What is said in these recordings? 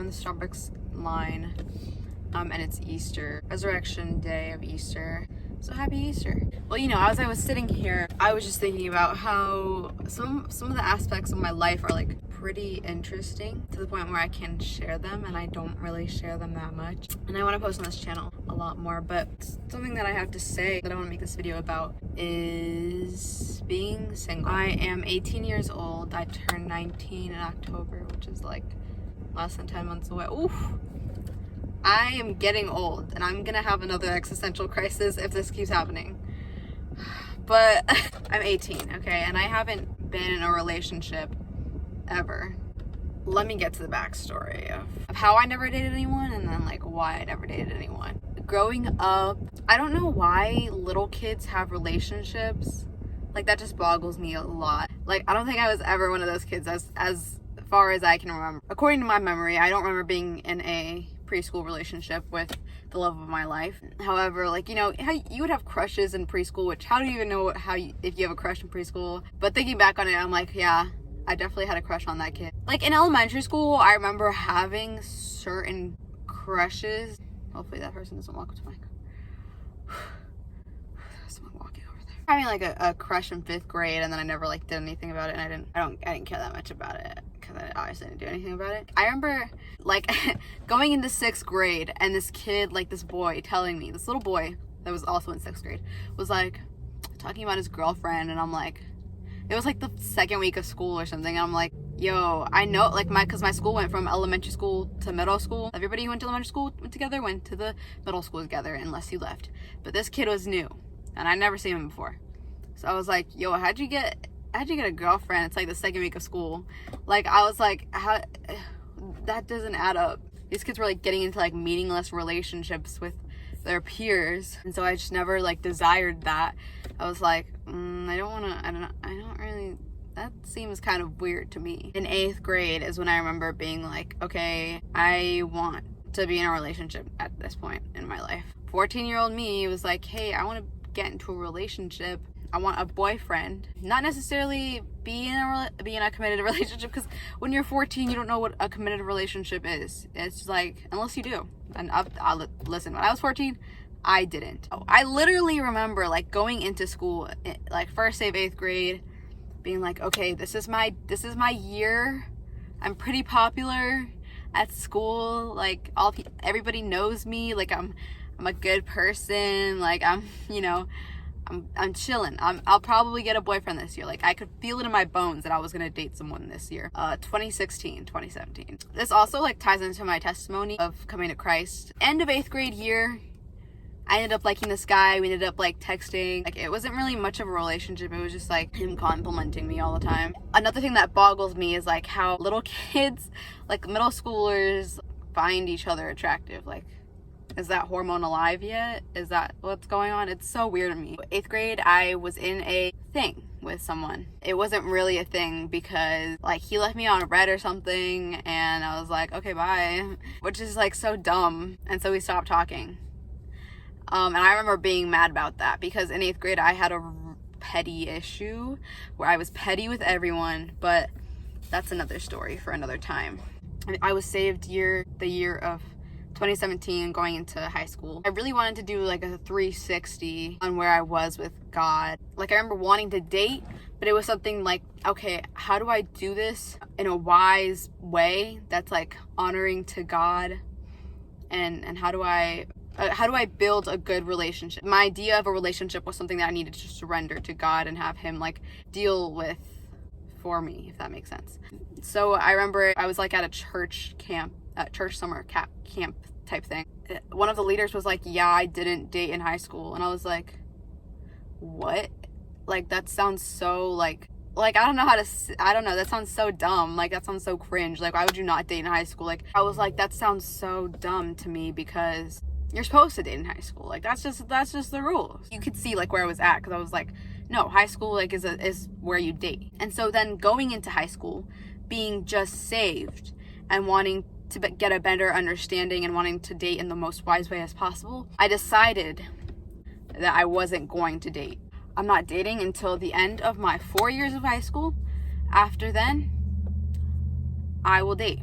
I'm in the Starbucks line, and it's Easter, Resurrection Day of Easter. So happy Easter. Well, you know, as I was sitting here, I was just thinking about how some of the aspects of my life are like pretty interesting to the point where I can share them, and I don't really share them that much. And I want to post on this channel a lot more, but something that I have to say that I want to make this video about is being single. I am 18 years old. I turned 19 in October, which is like less than 10 months away. Oof. I am getting old, and I'm gonna have another existential crisis if this keeps happening. But I'm 18, okay, and I haven't been in a relationship ever. Let me get to the backstory of how I never dated anyone, and then like why I never dated anyone. Growing up, I don't know why little kids have relationships. Like, that just boggles me a lot. Like, I don't think I was ever one of those kids as far as I can remember. According to my memory, I don't remember being in a preschool relationship with the love of my life. However, like, you know, how you would have crushes in preschool, which how do you even know if you have a crush in preschool? But thinking back on it, I'm like, yeah, I definitely had a crush on that kid. Like, in elementary school, I remember having certain crushes. Hopefully that person doesn't walk up to my there's someone walking over there. Having like a crush in 5th grade, and then I never like did anything about it, and I didn't care that much about it. I obviously didn't do anything about it. I remember like going into 6th grade, and this kid, like this boy telling me, this little boy that was also in 6th grade, was like talking about his girlfriend, and I'm like, it was like the 2nd week of school or something, and I'm like, yo, I know, like because my school went from elementary school to middle school. Everybody who went to elementary school went to the middle school together, unless you left. But this kid was new, and I'd never seen him before. So I was like, yo, how'd you get a girlfriend? It's like the 2nd week of school. Like, I was like, how, that doesn't add up. These kids were like getting into like meaningless relationships with their peers, and so I just never like desired that. I was like, I don't really, that seems kind of weird to me. In 8th grade is when I remember being like, okay, I want to be in a relationship at this point in my life. 14-year-old me was like, hey, I want to get into a relationship. I want a boyfriend. Not necessarily be in a committed relationship, because when you're 14, you don't know what a committed relationship is. It's like, unless you do. And I'll listen, when I was 14, I didn't. I literally remember like going into school, like first day of 8th grade, being like, okay, this is my year. I'm pretty popular at school. Like, everybody knows me. Like, I'm a good person. Like, I'm chilling. I'll probably get a boyfriend this year. Like, I could feel it in my bones that I was gonna date someone this year. 2016, 2017. This also like ties into my testimony of coming to Christ. End of 8th grade year, I ended up liking this guy. We ended up like texting. Like, it wasn't really much of a relationship. It was just like him complimenting me all the time. Another thing that boggles me is like how little kids, like middle schoolers, find each other attractive. Like, is that hormone alive yet? Is that what's going on? It's so weird to me. 8th grade, I was in a thing with someone. It wasn't really a thing because like he left me on red or something, and I was like, okay, bye, which is like so dumb. And so we stopped talking. And I remember being mad about that because in 8th grade, I had a petty issue where I was petty with everyone, but that's another story for another time. I was saved the year of 2017 going into high school. I really wanted to do like a 360 on where I was with God. Like, I remember wanting to date, but it was something like, okay, how do I do this in a wise way that's like honoring to God, and how do I build a good relationship? My idea of a relationship was something that I needed to surrender to God and have him like deal with for me, if that makes sense. So I remember I was like at a church summer camp type thing. One of the leaders was like, yeah, I didn't date in high school. And I was like, what? Like, that sounds so like I don't know that sounds so dumb. Like, that sounds so cringe. Like, why would you not date in high school? Like, I was like, that sounds so dumb to me because you're supposed to date in high school. Like, that's just the rules. You could see like where I was at, because I was like, no, high school like is where you date. And so then going into high school, being just saved and wanting to get a better understanding and wanting to date in the most wise way as possible, I decided that I wasn't going to date. I'm not dating until the end of my 4 years of high school. After then, I will date.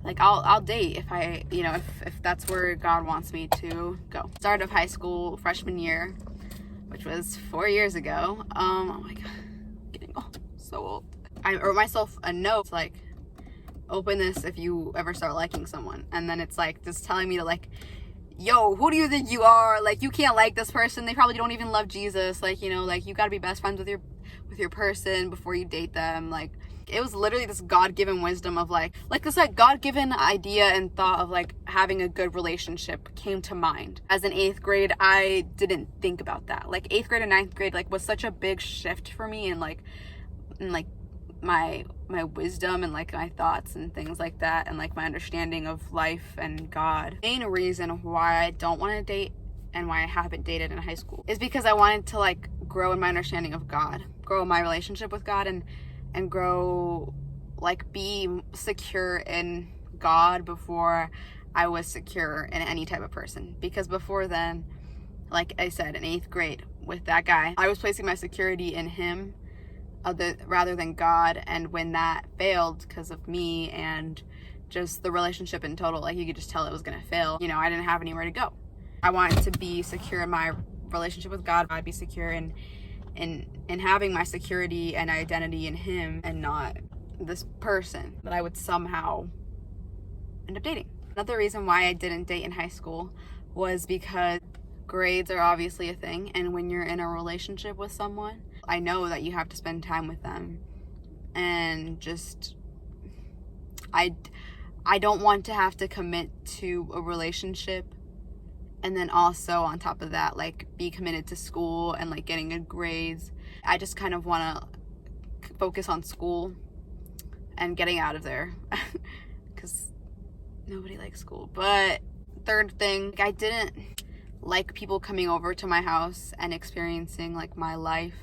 like I'll date if I, you know, if that's where God wants me to go. Start of high school, freshman year, which was 4 years ago. Oh my God, getting old, so old. I wrote myself a note like, open this if you ever start liking someone. And then it's like just telling me to like, yo, who do you think you are? Like, you can't like this person. They probably don't even love Jesus. Like, you know, like, you gotta be best friends with your person before you date them. Like, it was literally this God-given wisdom of like this like God-given idea and thought of like having a good relationship came to mind. As in 8th grade, I didn't think about that. Like 8th grade and 9th grade like was such a big shift for me, and like my wisdom and like my thoughts and things like that, and like my understanding of life and God. The main reason why I don't want to date and why I haven't dated in high school is because I wanted to like grow in my understanding of God, grow in my relationship with God, and grow, like, be secure in God before I was secure in any type of person. Because before then, like I said, in 8th grade with that guy, I was placing my security in him rather than God. And when that failed because of me and just the relationship in total, like, you could just tell it was gonna fail, you know, I didn't have anywhere to go. I wanted to be secure in my relationship with God. I'd be secure in having my security and identity in him, and not this person that I would somehow end up dating. Another reason why I didn't date in high school was because grades are obviously a thing, and when you're in a relationship with someone, I know that you have to spend time with them, and just I don't want to have to commit to a relationship and then also on top of that like be committed to school and like getting good grades. I just kind of want to focus on school and getting out of there because nobody likes school. But third thing, I didn't like people coming over to my house and experiencing like my life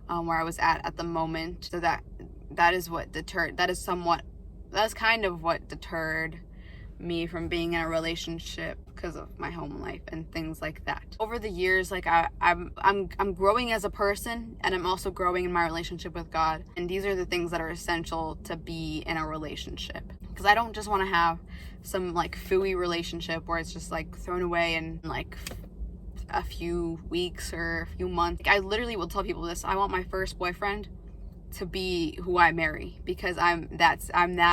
where I was at the moment. So that is what deterred, that's kind of what deterred me from being in a relationship, because of my home life and things like that. Over the years, like I'm growing as a person, and I'm also growing in my relationship with God. And these are the things that are essential to be in a relationship, because I don't just want to have some like phooey relationship where it's just like thrown away in like a few weeks or a few months. Like, I literally will tell people this: I want my first boyfriend to be who I marry, because I'm that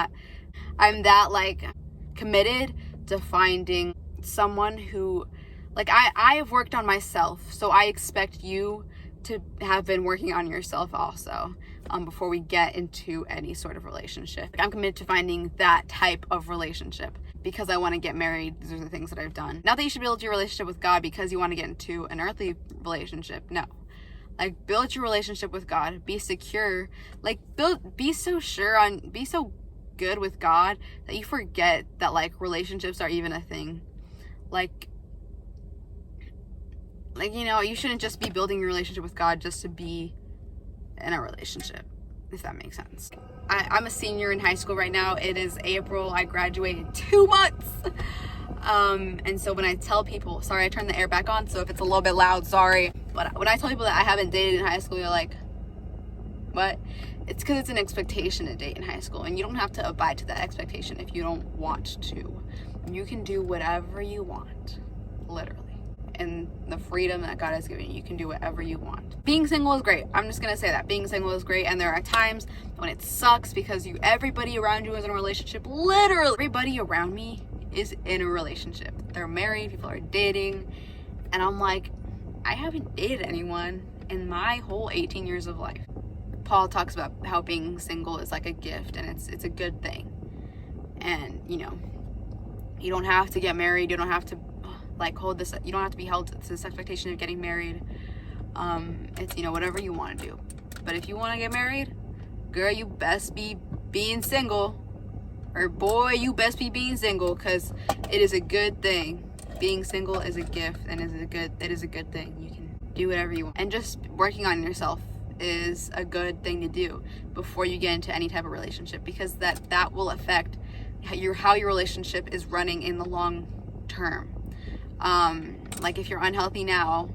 like committed to finding someone who, like, I have worked on myself, so I expect you to have been working on yourself also before we get into any sort of relationship. Like, I'm committed to finding that type of relationship because I want to get married. These are the things that I've done. Not that you should build your relationship with God because you want to get into an earthly relationship. No. Like, build your relationship with God. Be secure. Like, be so good with God that you forget that like relationships are even a thing. Like, you know, you shouldn't just be building your relationship with God just to be in a relationship, if that makes sense. I'm a senior in high school right now. It is April. I graduated 2 months. And so when I tell people, sorry, I turned the air back on, so if it's a little bit loud, sorry. But when I tell people that I haven't dated in high school, you're like, what? It's because it's an expectation to date in high school, and you don't have to abide to that expectation if you don't want to. You can do whatever you want, literally. And the freedom that God has given you, you can do whatever you want. Being single is great. I'm just gonna say that. Being single is great, and there are times when it sucks because everybody around you is in a relationship. Literally, everybody around me is in a relationship. They're married, people are dating, and I'm like, I haven't dated anyone in my whole 18 years of life. Paul talks about how being single is like a gift, and it's a good thing. And, you know, you don't have to get married. You don't have to like you don't have to be held to this expectation of getting married. It's, you know, whatever you want to do. But if you want to get married, girl, you best be being single, or boy, you best be being single, because it is a good thing. Being single is a gift, and it is a good thing. You can do whatever you want, and just working on yourself is a good thing to do before you get into any type of relationship, because that will affect how your relationship is running in the long term. Like, if you're unhealthy now,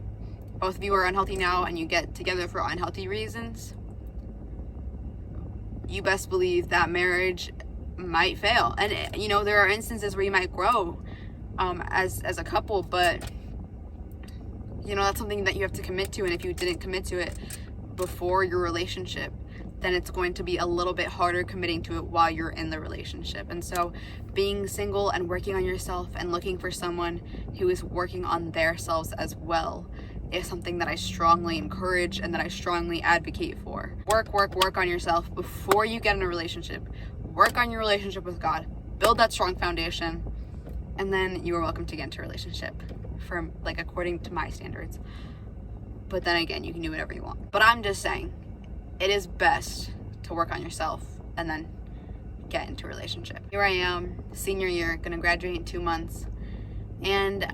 both of you are unhealthy now, and you get together for unhealthy reasons, you best believe that marriage might fail. And you know, there are instances where you might grow as a couple, but you know, that's something that you have to commit to. And if you didn't commit to it before your relationship, then it's going to be a little bit harder committing to it while you're in the relationship. And so being single and working on yourself and looking for someone who is working on their selves as well is something that I strongly encourage and that I strongly advocate for. Work on yourself before you get in a relationship. Work on your relationship with God. Build that strong foundation, and then you are welcome to get into a relationship from, like, according to my standards. But then again, you can do whatever you want. But I'm just saying, it is best to work on yourself and then get into a relationship. Here I am, senior year, gonna graduate in 2 months, and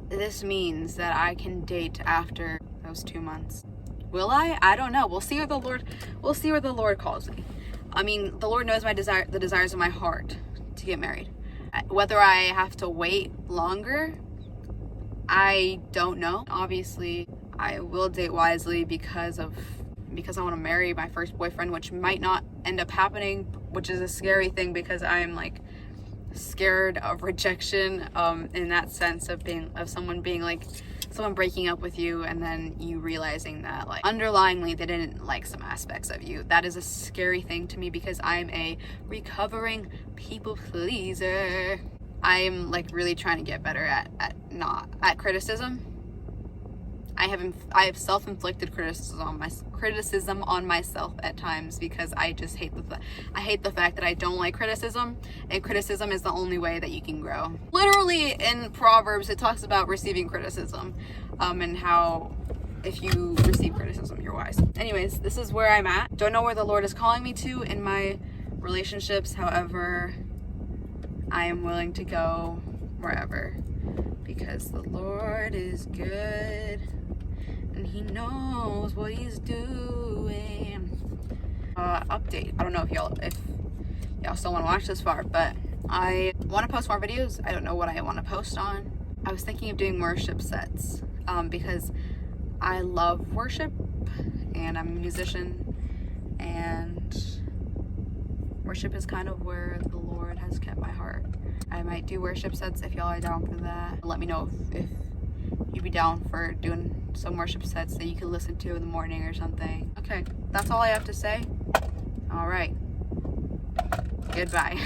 this means that I can date after those 2 months. Will I? I don't know. We'll see where the Lord calls me. I mean, the Lord knows the desires of my heart to get married. Whether I have to wait longer, I don't know. Obviously, I will date wisely because I want to marry my first boyfriend, which might not end up happening, which is a scary thing because I'm like scared of rejection, in that sense of someone breaking up with you and then you realizing that, like, underlyingly they didn't like some aspects of you. That is a scary thing to me because I'm a recovering people pleaser. I'm like really trying to get better at criticism. I have self-inflicted criticism on myself at times because I just hate the fact that I don't like criticism, and criticism is the only way that you can grow. Literally in Proverbs, it talks about receiving criticism, and how if you receive criticism, you're wise. Anyways, this is where I'm at. Don't know where the Lord is calling me to in my relationships. However, I am willing to go wherever because the Lord is good. And he knows what he's doing. Update. I don't know if y'all still want to watch this far, but I want to post more videos. I don't know what I want to post on. I was thinking of doing worship sets, because I love worship and I'm a musician, and worship is kind of where the Lord has kept my heart. I might do worship sets if y'all are down for that. Let me know if you'd be down for doing some worship sets that you can listen to in the morning or something. Okay, that's all I have to say. All right. Goodbye.